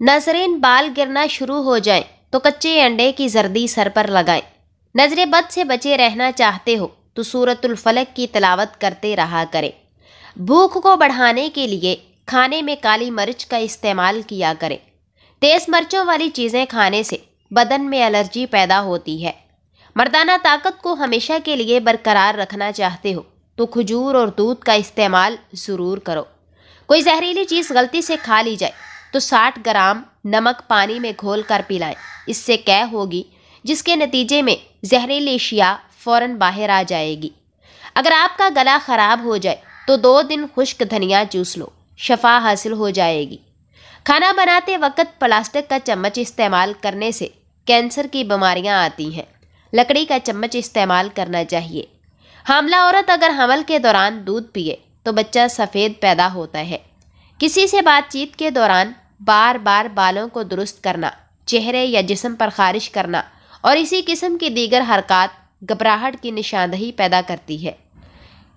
ناظرین، بال گرنا شروع ہو جائیں تو کچے انڈے کی زردی سر پر لگائیں۔ نظر بد سے بچے رہنا چاہتے ہو تو سورۃ الفلق کی تلاوت کرتے رہا کریں۔ بھوک کو بڑھانے کے لیے کھانے میں کالی مرچ کا استعمال کیا کریں۔ تیز مرچوں والی چیزیں کھانے سے بدن میں الرجی پیدا ہوتی ہے۔ مردانہ طاقت کو ہمیشہ کے لیے برقرار رکھنا چاہتے ہو تو کھجور اور دودھ کا استعمال ضرور کرو۔ کوئی زہریلی چیز غلطی سے کھا لی جائے تو 60 گرام نمک پانی میں گھول کر پلائیں۔ اس سے قے ہوگی، جس کے نتیجے میں زہریلی اشیاء فوراً باہر آ جائے گی۔ اگر آپ کا گلا خراب ہو جائے تو 2 دن خشک دھنیا چوس لو، شفا حاصل ہو جائے گی۔ کھانا بناتے وقت پلاسٹک کا چمچ استعمال کرنے سے کینسر کی بیماریاں آتی ہیں۔ لکڑی کا چمچ استعمال کرنا چاہیے۔ حاملہ عورت اگر حمل کے دوران دودھ پیے تو بچہ سفید پیدا ہوتا ہے۔ کسی سے بات چیت کے دوران بار بار بالوں کو درست کرنا، چہرے یا جسم پر خارش کرنا اور اسی قسم کی دیگر حرکات گھبراہٹ کی نشاندہی پیدا کرتی ہے۔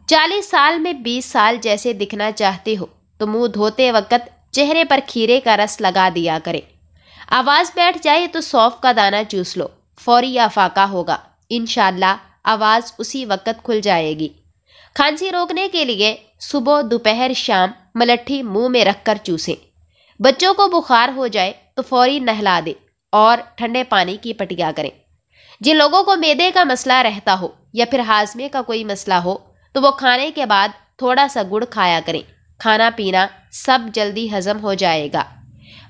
40 سال میں 20 سال جیسے دکھنا چاہتے ہو تو منہ دھوتے وقت چہرے پر کھیرے کا رس لگا دیا کرے۔ آواز بیٹھ جائے تو سونف کا دانہ چوس لو، فوری افاقہ ہوگا۔ انشاءاللہ آواز اسی وقت کھل جائے گی۔ کھانسی روکنے کے لیے صبح، دوپہر، شام ملٹھی منہ میں رکھ کر چوسیں۔ بچوں کو بخار ہو جائے تو فوری نہلا دیں اور ٹھنڈے پانی کی پٹیا کریں۔ جن لوگوں کو معدے کا مسئلہ رہتا ہو یا پھر ہاضمے کا کوئی مسئلہ ہو تو وہ کھانے کے بعد تھوڑا سا گڑ کھایا کریں۔ کھانا پینا سب جلدی ہضم ہو جائے گا۔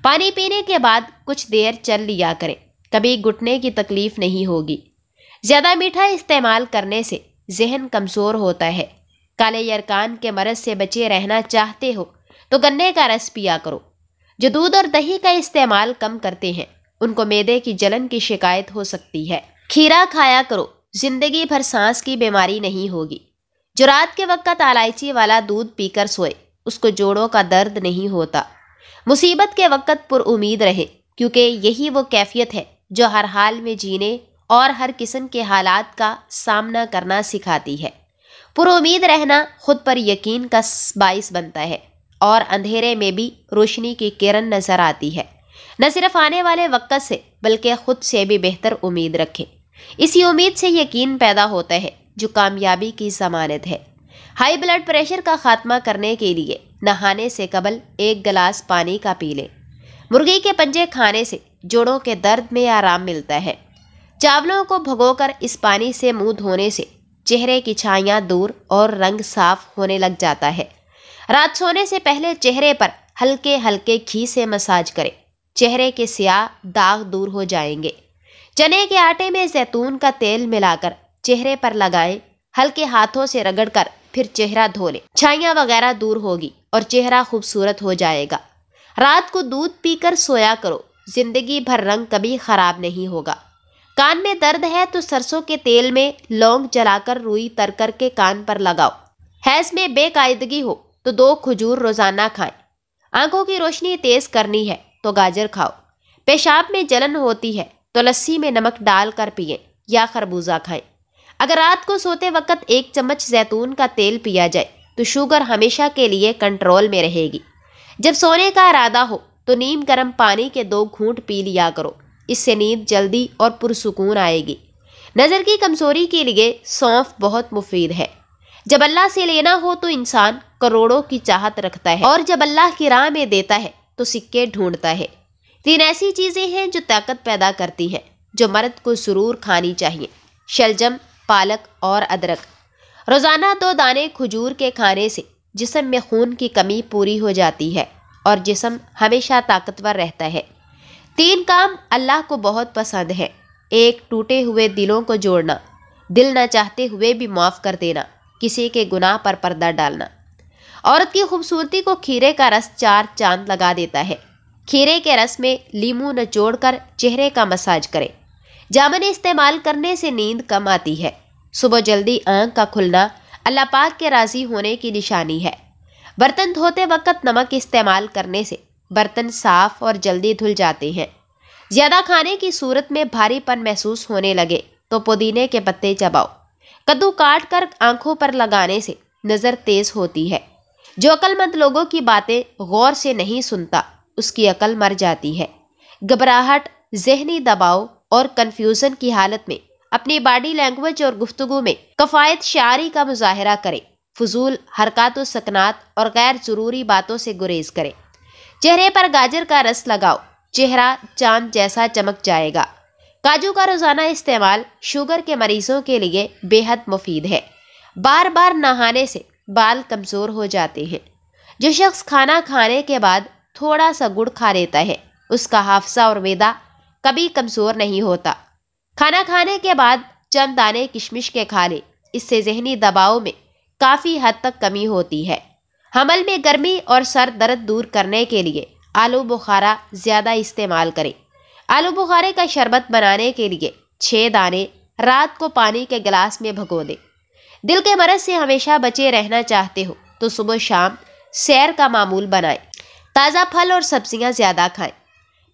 پانی پینے کے بعد کچھ دیر چل لیا کریں، کبھی گھٹنے کی تکلیف نہیں ہوگی۔ زیادہ میٹھا استعمال کرنے سے ذہن کمزور ہوتا ہے۔ کالے یرکان کے مرض سے بچے رہنا چاہتے ہو تو گنے کا رس پیا کرو۔ جو دودھ اور دہی کا استعمال کم کرتے ہیں ان کو معدے کی جلن کی شکایت ہو سکتی ہے۔ کھیرا کھایا کرو، زندگی بھر سانس کی بیماری نہیں ہوگی۔ جو رات کے وقت الائچی والا دودھ پی کر سوئے اس کو جوڑوں کا درد نہیں ہوتا۔ مصیبت کے وقت پر امید رہے، کیونکہ یہی وہ کیفیت ہے جو ہر حال میں جینے اور ہر قسم کے حالات کا سامنا کرنا سکھاتی ہے۔ پر امید رہنا خود پر یقین کا باعث بنتا ہے اور اندھیرے میں بھی روشنی کی کرن نظر آتی ہے۔ نہ صرف آنے والے وقت سے بلکہ خود سے بھی بہتر امید رکھیں۔ اسی امید سے یقین پیدا ہوتا ہے جو کامیابی کی ضمانت ہے۔ ہائی بلڈ پریشر کا خاتمہ کرنے کے لیے نہانے سے قبل 1 گلاس پانی کا پی لیں۔ مرغی کے پنجے کھانے سے جوڑوں کے درد میں آرام ملتا ہے۔ چاولوں کو بھگو کر اس پانی سے منہ دھونے سے چہرے کی چھائیاں دور اور رنگ صاف ہونے لگ جاتا ہے۔ رات سونے سے پہلے چہرے پر ہلکے ہلکے گھی سے مساج کریں، چہرے کے سیاہ داغ دور ہو جائیں گے۔ چنے کے آٹے میں زیتون کا تیل ملا کر چہرے پر لگائیں، ہلکے ہاتھوں سے رگڑ کر پھر چہرہ دھو لیں، چھائیاں وغیرہ دور ہوگی اور چہرہ خوبصورت ہو جائے گا۔ رات کو دودھ پی کر سویا کرو، زندگی بھر رنگ کبھی خراب نہیں ہوگا۔ کان میں درد ہے تو سرسوں کے تیل میں لونگ جلا کر روئی تر کر کے کان پر لگاؤ۔ حیض میں بے قاعدگی ہو تو 2 کھجور روزانہ کھائیں۔ آنکھوں کی روشنی تیز کرنی ہے تو گاجر کھاؤ۔ پیشاب میں جلن ہوتی ہے تو لسی میں نمک ڈال کر پئیں یا خربوزہ کھائیں۔ اگر رات کو سوتے وقت 1 چمچ زیتون کا تیل پیا جائے تو شوگر ہمیشہ کے لیے کنٹرول میں رہے گی۔ جب سونے کا ارادہ ہو تو نیم گرم پانی کے 2 گھونٹ پی لیا کرو، اس سے نیند جلدی اور پرسکون آئے گی۔ نظر کی کمزوری کے لیے سونف بہت مفید ہے۔ جب اللہ سے لینا ہو تو انسان کروڑوں کی چاہت رکھتا ہے اور جب اللہ کی راہ میں دیتا ہے تو سکے ڈھونڈتا ہے۔ 3 ایسی چیزیں ہیں جو طاقت پیدا کرتی ہیں، جو مرد کو ضرور کھانی چاہیے: شلجم، پالک اور ادرک۔ روزانہ 2 دانے کھجور کے کھانے سے جسم میں خون کی کمی پوری ہو جاتی ہے اور جسم ہمیشہ طاقتور رہتا ہے۔ 3 کام اللہ کو بہت پسند ہے: 1 ٹوٹے ہوئے دلوں کو جوڑنا، دل نہ چاہتے ہوئے بھی معاف کر دینا، کسی کے گناہ پر پردہ ڈالنا۔ عورت کی خوبصورتی کو کھیرے کا رس 4 چاند لگا دیتا ہے۔ کھیرے کے رس میں لیموں نچوڑ کر چہرے کا مساج کریں۔ جامن استعمال کرنے سے نیند کم آتی ہے۔ صبح جلدی آنکھ کا کھلنا اللہ پاک کے راضی ہونے کی نشانی ہے۔ برتن دھوتے وقت نمک استعمال کرنے سے برتن صاف اور جلدی دھل جاتے ہیں۔ زیادہ کھانے کی صورت میں بھاری پن محسوس ہونے لگے تو پودینے کے پتے چباؤ۔ کدو کاٹ کر آنکھوں پر لگانے سے نظر تیز ہوتی ہے۔ جو عقل مند لوگوں کی باتیں غور سے نہیں سنتا اس کی عقل مر جاتی ہے۔ گھبراہٹ، ذہنی دباؤ اور کنفیوژن کی حالت میں اپنی باڈی لینگویج اور گفتگو میں کفایت شعاری کا مظاہرہ کرے۔ فضول حرکات و سکنات اور غیر ضروری باتوں سے گریز کرے۔ چہرے پر گاجر کا رس لگاؤ، چہرہ چاند جیسا چمک جائے گا۔ کاجو کا روزانہ استعمال شوگر کے مریضوں کے لیے بے حد مفید ہے۔ بار بار نہانے سے بال کمزور ہو جاتے ہیں۔ جو شخص کھانا کھانے کے بعد تھوڑا سا گڑ کھا لیتا ہے اس کا حافظہ اور معدہ کبھی کمزور نہیں ہوتا۔ کھانا کھانے کے بعد چند دانے کشمش کے کھا لے، اس سے ذہنی دباؤ میں کافی حد تک کمی ہوتی ہے۔ حمل میں گرمی اور سر درد دور کرنے کے لیے آلو بخارا زیادہ استعمال کریں۔ آلو بخارے کا شربت بنانے کے لیے 6 دانے رات کو پانی کے گلاس میں بھگو دیں۔ دل کے مرض سے ہمیشہ بچے رہنا چاہتے ہو تو صبح شام سیر کا معمول بنائیں۔ تازہ پھل اور سبزیاں زیادہ کھائیں۔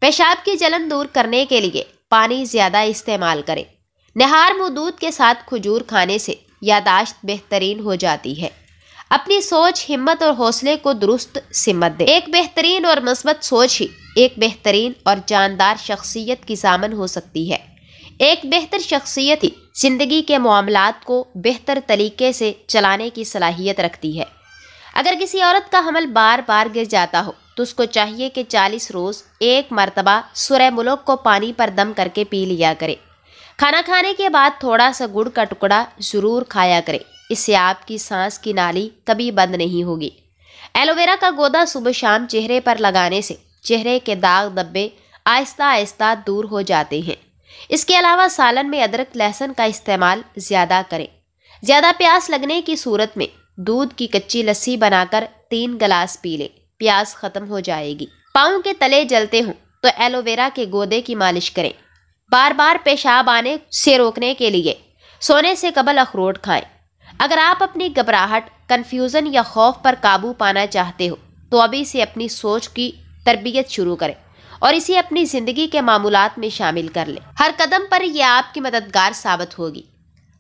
پیشاب کی جلن دور کرنے کے لیے پانی زیادہ استعمال کریں۔ نہار منہ دودھ کے ساتھ کھجور کھانے سے یادداشت بہترین ہو جاتی ہے۔ اپنی سوچ، ہمت اور حوصلے کو درست سمت دیں۔ ایک بہترین اور مثبت سوچ ہی ایک بہترین اور جاندار شخصیت کی ضامن ہو سکتی ہے۔ ایک بہتر شخصیت ہی زندگی کے معاملات کو بہتر طریقے سے چلانے کی صلاحیت رکھتی ہے۔ اگر کسی عورت کا حمل بار بار گر جاتا ہو تو اس کو چاہیے کہ 40 روز ایک مرتبہ سورہ ملک کو پانی پر دم کر کے پی لیا کرے۔ کھانا کھانے کے بعد تھوڑا سا گڑ کا ٹکڑا ضرور کھایا کرے، اس سے آپ کی سانس کی نالی کبھی بند نہیں ہوگی۔ ایلو ویرا کا گودا صبح شام چہرے پر لگانے سے چہرے کے داغ دبے آہستہ آہستہ دور ہو جاتے ہیں۔ اس کے علاوہ سالن میں ادرک لہسن کا استعمال زیادہ کریں۔ زیادہ پیاس لگنے کی صورت میں دودھ کی کچی لسی بنا کر 3 گلاس پی لیں، پیاس ختم ہو جائے گی۔ پاؤں کے تلے جلتے ہوں تو ایلو ویرا کے گودے کی مالش کریں۔ بار بار پیشاب آنے سے روکنے کے لیے سونے سے قبل اخروٹ کھائیں۔ اگر آپ اپنی گھبراہٹ، کنفیوژن یا خوف پر قابو پانا چاہتے ہو تو ابھی سے اپنی سوچ کی تربیت شروع کریں اور اسے اپنی زندگی کے معمولات میں شامل کر لیں۔ ہر قدم پر یہ آپ کی مددگار ثابت ہوگی۔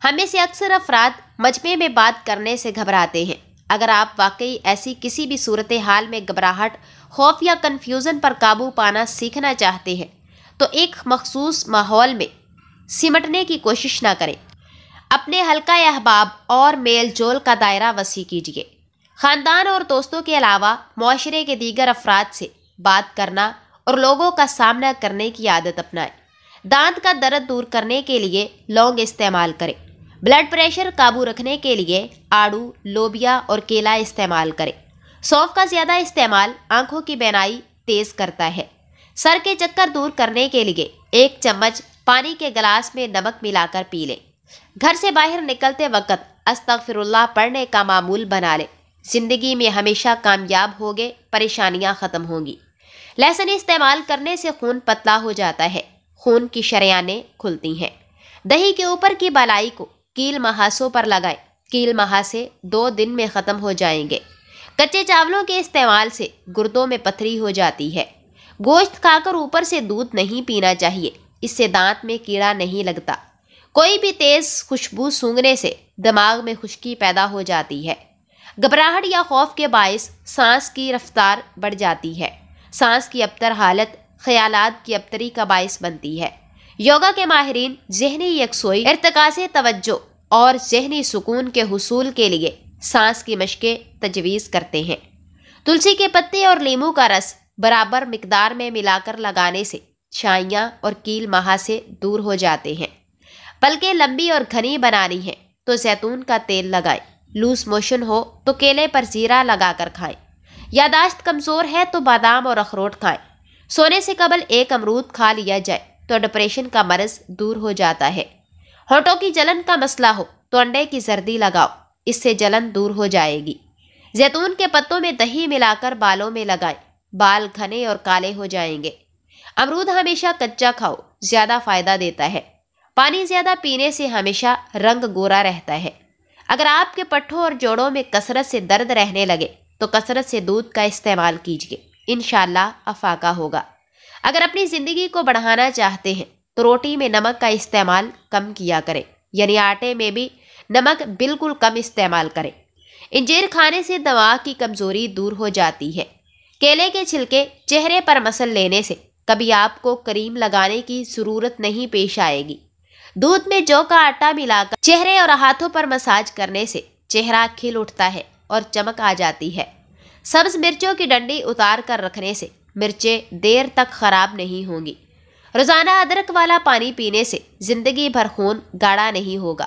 ہم میں سے اکثر افراد مجمع میں بات کرنے سے گھبراتے ہیں۔ اگر آپ واقعی ایسی کسی بھی صورتحال میں گھبراہٹ، خوف یا کنفیوژن پر قابو پانا سیکھنا چاہتے ہیں تو ایک مخصوص ماحول میں سمٹنے کی کوشش نہ کریں۔ اپنے حلقہ احباب اور میل جول کا دائرہ وسیع کیجیے۔ خاندان اور دوستوں کے علاوہ معاشرے کے دیگر افراد سے بات کرنا اور لوگوں کا سامنا کرنے کی عادت اپنائیں۔ دانت کا درد دور کرنے کے لیے لونگ استعمال کریں۔ بلڈ پریشر قابو رکھنے کے لیے آڑو، لوبیا اور کیلا استعمال کریں۔ سونف کا زیادہ استعمال آنکھوں کی بینائی تیز کرتا ہے۔ سر کے چکر دور کرنے کے لیے 1 چمچ پانی کے گلاس میں نمک ملا کر پی لیں۔ گھر سے باہر نکلتے وقت استغفر اللہ پڑھنے کا معمول بنا لیں۔ زندگی میں ہمیشہ کامیاب ہوگے، پریشانیاں ختم ہوں گی۔ لہسن استعمال کرنے سے خون پتلا ہو جاتا ہے، خون کی شریانیں کھلتی ہیں۔ دہی کے اوپر کی بالائی کو کیل مہاسوں پر لگائیں۔ کیل مہاسے 2 دن میں ختم ہو جائیں گے۔ کچے چاولوں کے استعمال سے گردوں میں پتھری ہو جاتی ہے۔ گوشت کھا کر اوپر سے دودھ نہیں پینا چاہیے، اس سے دانت میں کیڑا نہیں لگتا۔ کوئی بھی تیز خوشبو سونگھنے سے دماغ میں خشکی پیدا ہو جاتی ہے۔ گھبراہٹ یا خوف کے باعث سانس کی رفتار بڑھ جاتی ہے۔ سانس کی ابتر حالت خیالات کی ابتری کا باعث بنتی ہے۔ یوگا کے ماہرین ذہنی یکسوئی، ارتکاز توجہ اور ذہنی سکون کے حصول کے لیے سانس کی مشقیں تجویز کرتے ہیں۔ تلسی کے پتے اور لیموں کا رس برابر مقدار میں ملا کر لگانے سے چھائیاں اور کیل مہاسے دور ہو جاتے ہیں۔ پلکیں لمبی اور گھنی بنانی ہے تو زیتون کا تیل لگائیں۔ لوز موشن ہو تو کیلے پر زیرہ لگا کر کھائیں۔ یادداشت کمزور ہے تو بادام اور اخروٹ کھائیں۔ سونے سے قبل 1 امرود کھا لیا جائے تو ڈپریشن کا مرض دور ہو جاتا ہے۔ ہونٹوں کی جلن کا مسئلہ ہو تو انڈے کی زردی لگاؤ، اس سے جلن دور ہو جائے گی۔ زیتون کے پتوں میں دہی ملا کر بالوں میں لگائیں، بال گھنے اور کالے ہو جائیں گے۔ امرود ہمیشہ کچا کھاؤ، زیادہ فائدہ دیتا ہے۔ پانی زیادہ پینے سے ہمیشہ رنگ گورا رہتا ہے۔ اگر آپ کے پٹھوں اور جوڑوں میں کثرت سے درد رہنے لگے تو کثرت سے دودھ کا استعمال کیجیے، انشاءاللہ افاقہ ہوگا۔ اگر اپنی زندگی کو بڑھانا چاہتے ہیں تو روٹی میں نمک کا استعمال کم کیا کریں، یعنی آٹے میں بھی نمک بالکل کم استعمال کریں۔ انجیر کھانے سے دماغ کی کمزوری دور ہو جاتی ہے۔ کیلے کے چھلکے چہرے پر مسل لینے سے کبھی آپ کو کریم لگانے کی ضرورت نہیں پیش آئے گی۔ دودھ میں جو کا آٹا ملا کر چہرے اور ہاتھوں پر مساج کرنے سے چہرہ کھل اٹھتا ہے اور چمک آ جاتی ہے۔ سبز مرچوں کی ڈنڈی اتار کر رکھنے سے مرچیں دیر تک خراب نہیں ہوں گی۔ روزانہ ادرک والا پانی پینے سے زندگی بھر خون گاڑھا نہیں ہوگا۔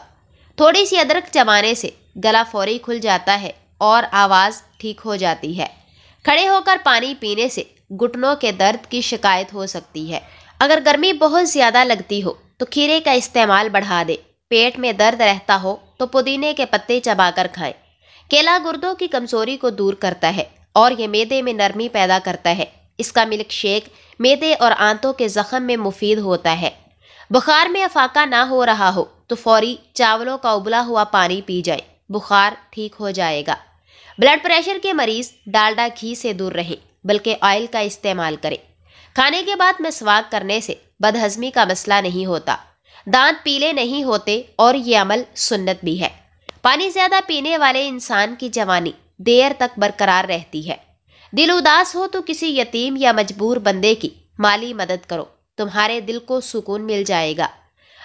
تھوڑی سی ادرک چبانے سے گلا فوری کھل جاتا ہے اور آواز ٹھیک ہو جاتی ہے۔ کھڑے ہو کر پانی پینے سے گھٹنوں کے درد کی شکایت ہو سکتی ہے۔ اگر گرمی بہت زیادہ لگتی ہو تو کھیرے کا استعمال بڑھا دے۔ پیٹ میں درد رہتا ہو تو پودینے کے پتے چبا کر کھائیں۔ کیلا گردوں کی کمزوری کو دور کرتا ہے اور یہ معدے میں نرمی پیدا کرتا ہے۔ اس کا ملک شیک معدے اور آنتوں کے زخم میں مفید ہوتا ہے۔ بخار میں افاقہ نہ ہو رہا ہو تو فوری چاولوں کا ابلا ہوا پانی پی جائیں، بخار ٹھیک ہو جائے گا۔ بلڈ پریشر کے مریض ڈالڈا گھی سے دور رہیں بلکہ آئل کا استعمال کریں۔ کھانے کے بعد مسواک کرنے سے بدہضمی کا مسئلہ نہیں ہوتا، دانت پیلے نہیں ہوتے اور یہ عمل سنت بھی ہے۔ پانی زیادہ پینے والے انسان کی جوانی دیر تک برقرار رہتی ہے۔ دل اداس ہو تو کسی یتیم یا مجبور بندے کی مالی مدد کرو، تمہارے دل کو سکون مل جائے گا۔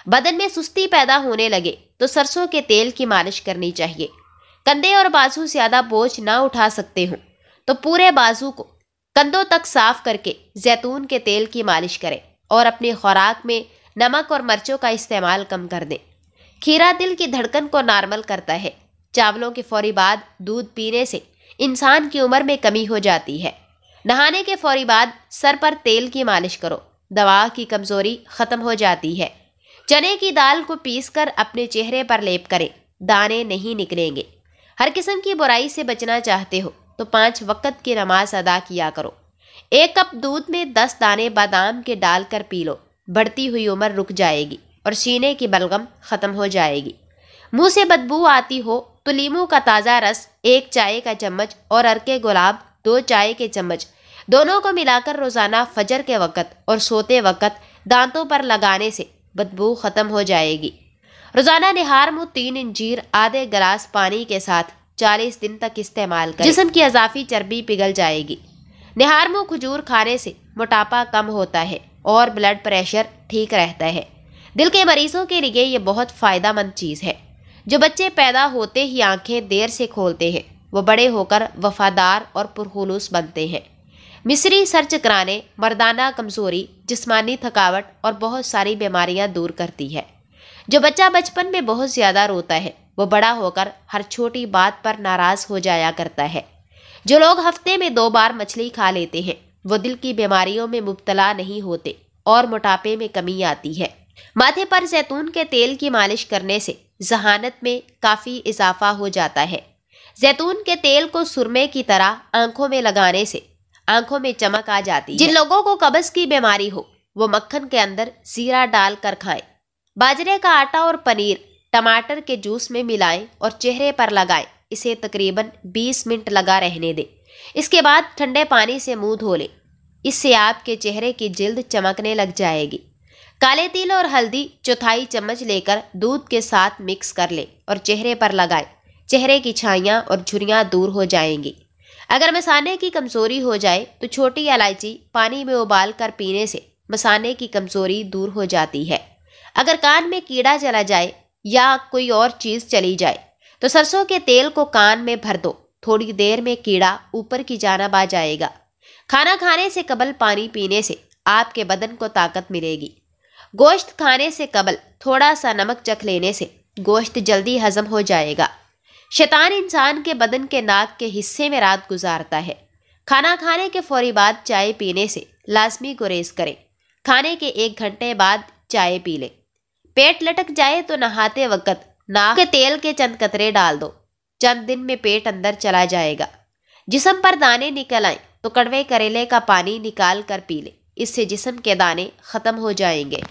بدن میں سستی پیدا ہونے لگے تو سرسوں کے تیل کی مالش کرنی چاہیے۔ کندھے اور بازو زیادہ بوجھ نہ اٹھا سکتے ہوں تو پورے بازو کو کندھوں تک صاف کر کے زیتون کے تیل کی مالش کریں اور اپنی خوراک میں نمک اور مرچوں کا استعمال کم کر دیں۔ کھیرا دل کی دھڑکن کو نارمل کرتا ہے۔ چاولوں کے فوری بعد دودھ پینے سے انسان کی عمر میں کمی ہو جاتی ہے۔ نہانے کے فوری بعد سر پر تیل کی مالش کرو، دوا کی کمزوری ختم ہو جاتی ہے۔ چنے کی دال کو پیس کر اپنے چہرے پر لیپ کریں، دانے نہیں نکلیں گے۔ ہر قسم کی برائی سے بچنا چاہتے ہو تو 5 وقت کی نماز ادا کیا کرو۔ 1 کپ دودھ میں 10 دانے بادام کے ڈال کر پی لو، بڑھتی ہوئی عمر رک جائے گی اور سینے کی بلغم ختم ہو جائے گی۔ منہ سے بدبو آتی ہو تو لیموں کا تازہ رس 1 چائے کا چمچ اور ارکے گلاب 2 چائے کے چمچ دونوں کو ملا کر روزانہ فجر کے وقت اور سوتے وقت دانتوں پر لگانے سے بدبو ختم ہو جائے گی۔ روزانہ نہار منہ 3 انجیر آدھے گلاس پانی کے ساتھ 40 دن تک استعمال کریں، جسم کی اضافی چربی پگھل جائے گی۔ نہار منہ کھجور کھانے سے موٹاپا کم ہوتا ہے اور بلڈ پریشر ٹھیک رہتا ہے۔ دل کے مریضوں کے لیے یہ بہت فائدہ مند چیز ہے۔ جو بچے پیدا ہوتے ہی آنکھیں دیر سے کھولتے ہیں وہ بڑے ہو کر وفادار اور پرخلوص بنتے ہیں۔ مصری سر چکرانے، مردانہ کمزوری، جسمانی تھکاوٹ اور بہت ساری بیماریاں دور کرتی ہے۔ جو بچہ بچپن میں بہت زیادہ روتا ہے وہ بڑا ہو کر ہر چھوٹی بات پر ناراض ہو جایا کرتا ہے۔ جو لوگ ہفتے میں 2 بار مچھلی کھا لیتے ہیں وہ دل کی بیماریوں میں مبتلا نہیں ہوتے اور موٹاپے میں کمی آتی ہے۔ ماتھے پر زیتون کے تیل کی مالش کرنے سے ذہانت میں کافی اضافہ ہو جاتا ہے۔ زیتون کے تیل کو سرمے کی طرح آنکھوں میں لگانے سے آنکھوں میں چمک آ جاتی ہے۔ جن لوگوں کو قبض کی بیماری ہو وہ مکھن کے اندر زیرہ ڈال کر کھائیں۔ باجرے کا آٹا اور پنیر ٹماٹر کے جوس میں ملائیں اور چہرے پر لگائیں۔ اسے تقریباً 20 منٹ لگا رہنے دیں۔ اس کے بعد ٹھنڈے پانی سے منہ دھو لیں۔ اس سے آپ کے چہرے کی جلد چمکنے لگ جائے گی۔ کالے تل اور ہلدی 1/4 چمچ لے کر دودھ کے ساتھ مکس کر لیں اور چہرے پر لگائیں۔ چہرے کی چھائیاں اور جھریاں دور ہو جائیں گی۔ اگر مثانے کی کمزوری ہو جائے تو چھوٹی الائچی پانی میں ابال کر پینے سے مثانے کی کمزوری دور ہو جاتی ہے۔ اگر کان میں کیڑا چلا جائے یا کوئی اور چیز چلی جائے تو سرسوں کے تیل کو کان میں بھر دو، تھوڑی دیر میں کیڑا اوپر کی جانب آ جائے گا۔ کھانا کھانے سے قبل پانی پینے سے آپ کے بدن کو طاقت ملے گی۔ گوشت کھانے سے قبل تھوڑا سا نمک چکھ لینے سے گوشت جلدی ہضم ہو جائے گا۔ شیطان انسان کے بدن کے ناک کے حصے میں رات گزارتا ہے۔ کھانا کھانے کے فوری بعد چائے پینے سے لازمی گریز کریں۔ کھانے کے 1 گھنٹے بعد چائے پی لیں۔ پیٹ لٹک جائے تو نہاتے وقت ناک کے تیل کے چند قطرے ڈال دو، چند دن میں پیٹ اندر چلا جائے گا۔ جسم پر دانے نکل آئیں تو کڑوے کریلے کا پانی نکال کر پی لیں، اس سے جسم کے دانے ختم ہو جائیں گے۔